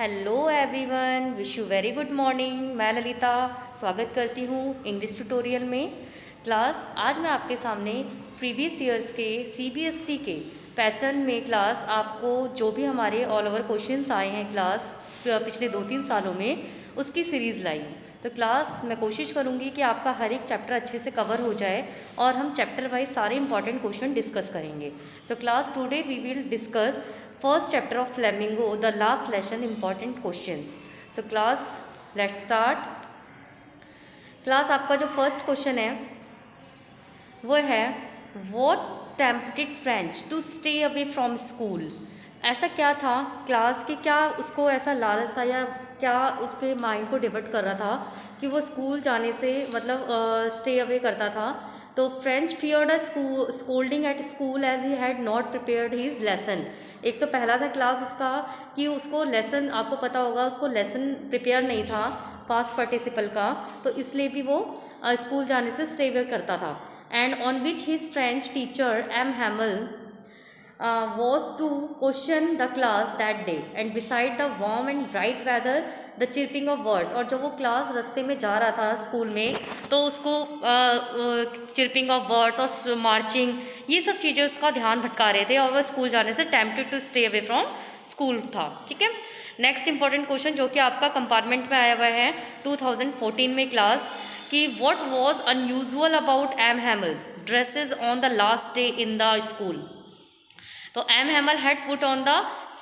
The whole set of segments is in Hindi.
Hello everyone, wish you very good morning. मैं ललिता स्वागत करती हूँ इंग्लिश ट्यूटोरियल में। क्लास आज मैं आपके सामने प्रीवियस ईयर्स के सीबीएसई के पैटर्न में क्लास आपको जो भी हमारे ऑल ओवर क्वेश्चंस आए हैं क्लास पिछले 2-3 सालों में उसकी सीरीज़ लाई हूँ। तो क्लास मैं कोशिश करूँगी कि आपका हर एक चैप्टर अच्छे से कवर हो जाए और हम चैप्टर वाइज सारे इंपॉर्टेंट क्वेश्चन डिस्कस करेंगे। So class today we will discuss first chapter of Flamingo, the last lesson, important questions. So class, let's start. Class आपका जो फर्स्ट क्वेश्चन है वो है what tempted French to stay away from school. ऐसा क्या था क्लास कि क्या उसको ऐसा लालच था या क्या उसके माइंड को डिवर्ट कर रहा था कि वो स्कूल जाने से मतलब स्टे अवे करता था। तो French feared a scolding at school as he had not prepared his lesson. एक तो पहला था क्लास उसका कि उसको लेसन, आपको पता होगा उसको लेसन प्रिपेयर नहीं था पास्ट पार्टिसिपल का, तो इसलिए भी वो स्कूल जाने से स्टे अवे करता था। And on which his French teacher M Hamel was to question the class that day, and beside the warm and bright weather the chirping of birds. और जब वो क्लास रास्ते में जा रहा था स्कूल में तो उसको चिरपिंग ऑफ बर्ड्स और मार्चिंग ये सब चीज़ें उसका ध्यान भटका रहे थे और वह स्कूल जाने से tempted to stay away from school था। ठीक है, नेक्स्ट इंपॉर्टेंट क्वेश्चन जो कि आपका कंपार्टमेंट में आया हुआ है 2014 में क्लास कि what was unusual about M Hamel dresses on the last day in the school. तो M Hamel had put on the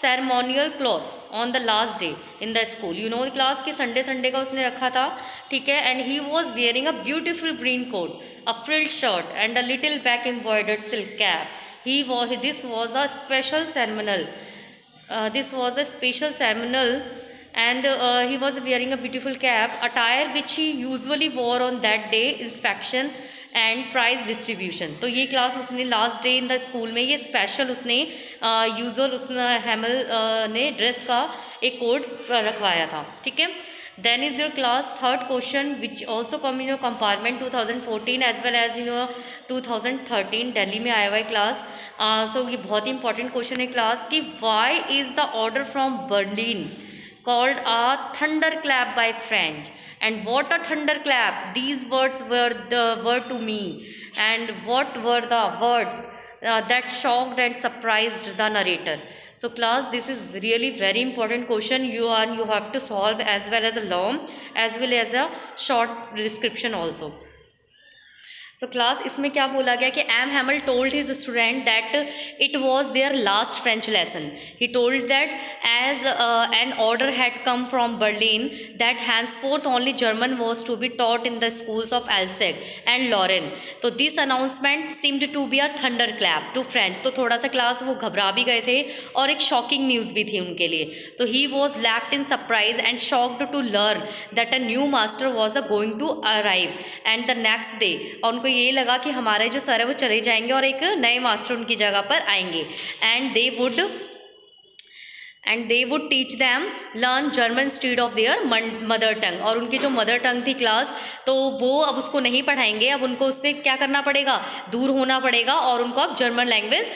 ceremonial cloth on the last day in the school. You know class के संडे का उसने रखा था। ठीक है, and he was wearing a beautiful green coat, a frilled shirt and a little back embroidered silk cap. This was a special ceremonial and he was wearing a beautiful cap, attire which he usually wore on that day inspection and prize distribution. तो ये क्लास उसने last day in the school में ये स्पेशल उसने यूजुअल उसने हैमल ने ड्रेस का एक कोड रखवाया था। ठीक है, then is your class third question which also come in your compartment 2014 as well as in your 2013 Delhi में आया हुआ है क्लास। सो ये बहुत ही इंपॉर्टेंट क्वेश्चन है क्लास कि why is the order from Berlin called a thunderclap by French, and what a thunderclap these words were to me, and what were the words that shocked and surprised the narrator. So class, this is really very important question. You have to solve as well as a long as well as a short description also. So class इसमें क्या बोला गया कि M Hamel told his student that it was their last French lesson. He told that as an order had come from Berlin that henceforth only German was to be taught in the schools of Alsace and Lorraine. तो this announcement seemed to be a thunderclap to French. तो थोड़ा सा क्लास वो घबरा भी गए थे और एक शॉकिंग न्यूज़ भी थी उनके लिए। तो he was lapped in surprise and shocked to learn that a new master was a going to arrive and the next day. और उनको ये लगा कि हमारे जो सर है वो चले जाएंगे और एक नए मास्टर उनकी जगह पर आएंगे and they would teach them learn German instead of their mother tongue. और उनकी जो मदर टंग थी क्लास तो वो अब उसको नहीं पढ़ाएंगे, अब उनको उससे क्या करना पड़ेगा, दूर होना पड़ेगा और उनको अब जर्मन लैंग्वेज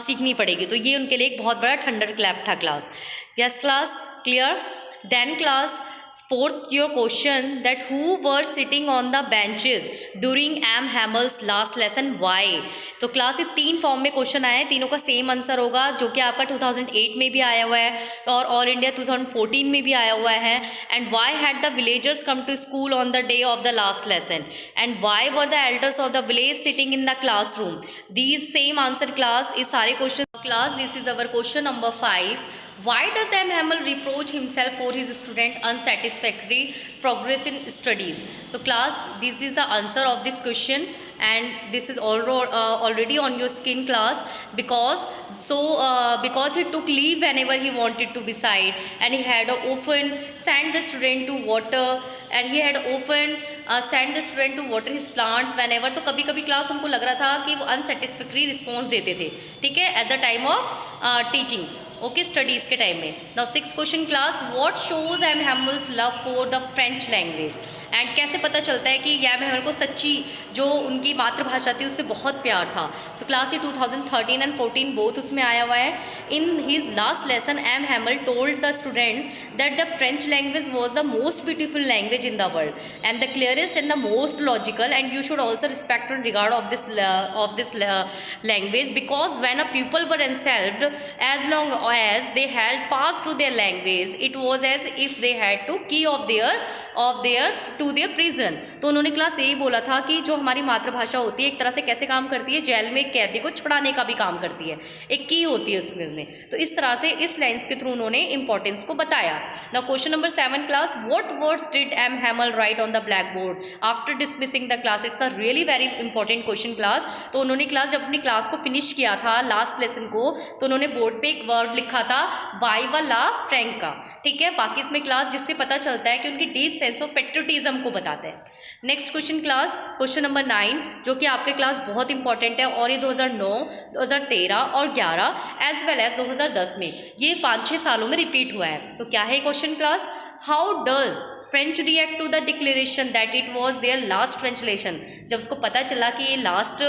सीखनी पड़ेगी। तो ये उनके लिए एक बहुत बड़ा थंडर क्लैप था class. Yes class, clear. Then class fourth your question that who were sitting on the benches during M Hamel's last lesson, why। तो क्लास ये 3 फॉर्म में क्वेश्चन आए हैं, तीनों का सेम आंसर होगा जो कि आपका 2008 में भी आया हुआ है और ऑल इंडिया 2014 में भी आया हुआ है। And why had the villagers come to school on the day of the last lesson and why were the elders of the village sitting in the classroom. These same answer class इस सारे question. Class this is our question number 5। Why does M. Hamel reproach himself for his student unsatisfactory progress in studies? So class, this is the answer of this question and this is already on your screen class because he took leave whenever he wanted to decide and he had often sent the student to water and he had often sent the student to water his plants whenever। तो कभी कभी क्लास उनको लग रहा था कि वो अनसेटिस्फैक्ट्री रिस्पॉन्स देते थे। ठीक है, at the time of teaching, okay, studies के टाइम में। Now 6th question class, what shows M Hamel's love for the French language. And कैसे पता चलता है कि एम हैमल को सच्ची जो उनकी मातृभाषा थी उससे बहुत प्यार था। सो क्लास ये 2013 एंड 14 बोथ उसमें आया हुआ है। In his last lesson M Hamel told the students that the French language was the most beautiful language in the world and the clearest and the most logical, and you should also respect and regard of this language, because when a people were enslaved, as long as they held fast to their language, it was as if they had to key of their to their prison। तो उन्होंने क्लास यही बोला था कि जो हमारी मातृभाषा होती है एक तरह से कैसे काम करती है, जेल में एक कैदी को छुड़ाने का भी काम करती है, एक की होती है उसमें। तो इस तरह से इस लाइन्स के थ्रू उन्होंने इंपॉर्टेंस को बताया। Now question number 7 class, what words did M Hamel write on the blackboard after dismissing the class? It's a really very important question class. तो उन्होंने क्लास जब अपनी क्लास को फिनिश किया था लास्ट लेसन को, तो उन्होंने बोर्ड पे एक वर्ड लिखा था वाइवा ला फ्रैंका। ठीक है, बाकी इसमें क्लास जिससे पता चलता है कि उनकी डीप सेंस ऑफ पेट्रियोटिज्म को बताते हैं। Next question class, question number 9, जो कि आपके क्लास बहुत इंपॉर्टेंट है और ये 2009, 2013 और 11 एज वेल एज 2010 में ये 5-6 सालों में रिपीट हुआ है। तो क्या है question class? How does French react to the declaration that it was their last translation? जब उसको पता चला कि ये लास्ट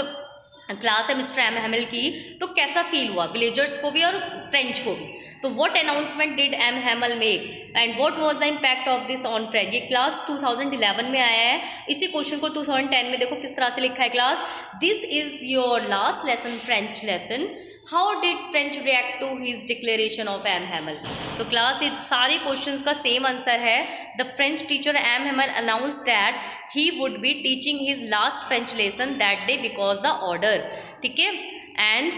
क्लास है मिस्टर एम हैमल की, तो कैसा फील हुआ विलेजर्स को भी और फ्रेंच को भी? तो what announcement did M Hamel make and what was the impact of this on French? ये क्लास 2011 में आया है। इसी क्वेश्चन को 2010 में देखो किस तरह से लिखा है class, this is your last lesson French lesson, how did French react to his declaration of M Hamel? So class ये सारे क्वेश्चंस का सेम आंसर है। The French teacher M Hamel announced that he would be teaching his last French lesson that day because the order, ठीक है, and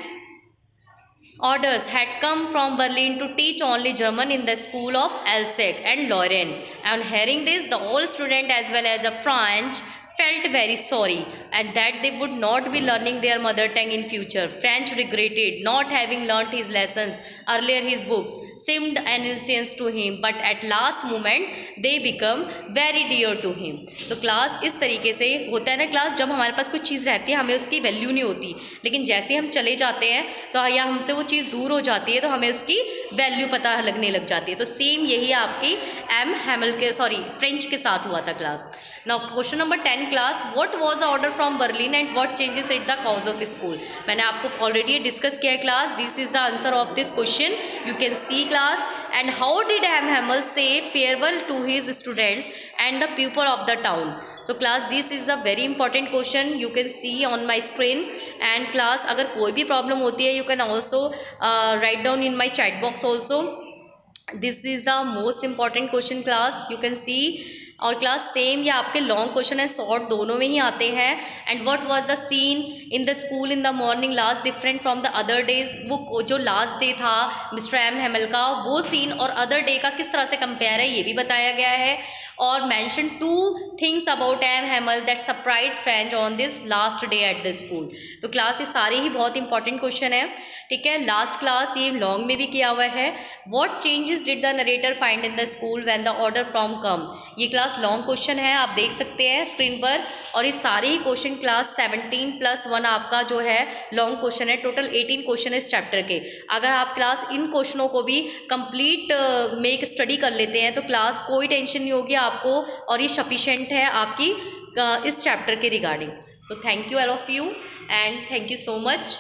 orders had come from Berlin to teach only German in the school of Alsace and Lorraine. And hearing this, the whole student as well as the French felt very sorry and that they would not be learning their mother tongue in future. French regretted not having learnt his lessons earlier. His books seemed an innocence to him, but at last moment they become very dear to him. तो क्लास इस तरीके से होता है ना क्लास, जब हमारे पास कुछ चीज़ रहती है हमें उसकी वैल्यू नहीं होती, लेकिन जैसे हम चले जाते हैं तो या हमसे वो चीज़ दूर हो जाती है तो हमें उसकी वैल्यू पता लगने लग जाती है। तो सेम यही आपकी एम हैमल के फ्रेंच के साथ हुआ था class. Now question number 10 class, what was the order from Berlin and what changes it the cause of school? मैंने आपको ऑलरेडी डिस्कस किया है class, this is the answer of this question, you can see class. And how did M Hamel say farewell to his students and the people of the town? So class this is a very important question, you can see on my screen. And class अगर कोई भी प्रॉब्लम होती है you can also write down in my chat box also. This is the most important question class, you can सी। और क्लास सेम या आपके लॉन्ग क्वेश्चन है शॉर्ट दोनों में ही आते हैं। And what was the seen in the school in the morning last different from the other days? वो जो लास्ट डे था मिस्टर एम हैमल का, वो सीन और अदर डे का किस तरह से कंपेयर है ये भी बताया गया है। और mention 2 things about M Hamel that surprise French on this last day at the school. तो क्लास ये सारे ही बहुत इंपॉर्टेंट क्वेश्चन है, ठीक है। लास्ट क्लास ये लॉन्ग में भी किया हुआ है। What changes did the narrator find in the school when the order from come? ये क्लास लॉन्ग क्वेश्चन है, आप देख सकते हैं स्क्रीन पर। और ये सारे ही क्वेश्चन क्लास 17+1 आपका जो है लॉन्ग क्वेश्चन है। टोटल 18 क्वेश्चन है इस चैप्टर के। अगर आप क्लास इन क्वेश्चनों को भी कंप्लीट में एक स्टडी कर लेते हैं तो क्लास कोई टेंशन नहीं होगी आपको, और ये सफिशेंट है आपकी इस चैप्टर के regarding. So thank you all of you and thank you so much.